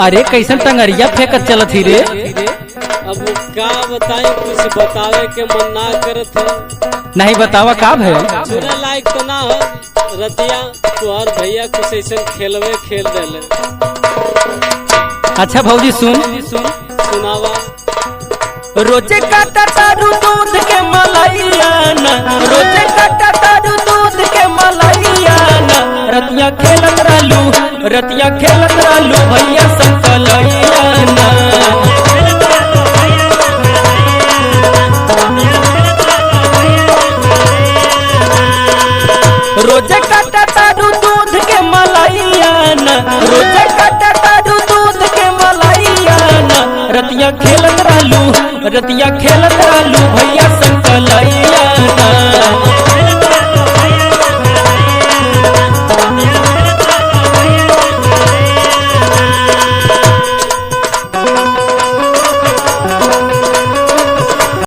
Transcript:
अरे कैसन टंगरिया फेंकत चलत ही रे। अब का बताए, कुछ बतावे के मन ना करत है। नहीं बतावा का भय। सुने लायक तो ना हो रतिया, तुहार भैया कुछ ऐसा खेलवे खेल देले। अच्छा भौजी सुन। सुनावा। रोजे काटा तारू दूध के मलाइया ना, रोजे काटा तारू दूध के मलाइया ना, रतिया खेलत रहलू, रतिया खेलत रहलू भैया संकलैया ना। रोजे काटा तारू दूध के मलाइया ना, रोजे काटा तारू दूध के मलाइया ना, रतिया खेलत रहलू, रतिया खेलत रहलू भैया संकलैया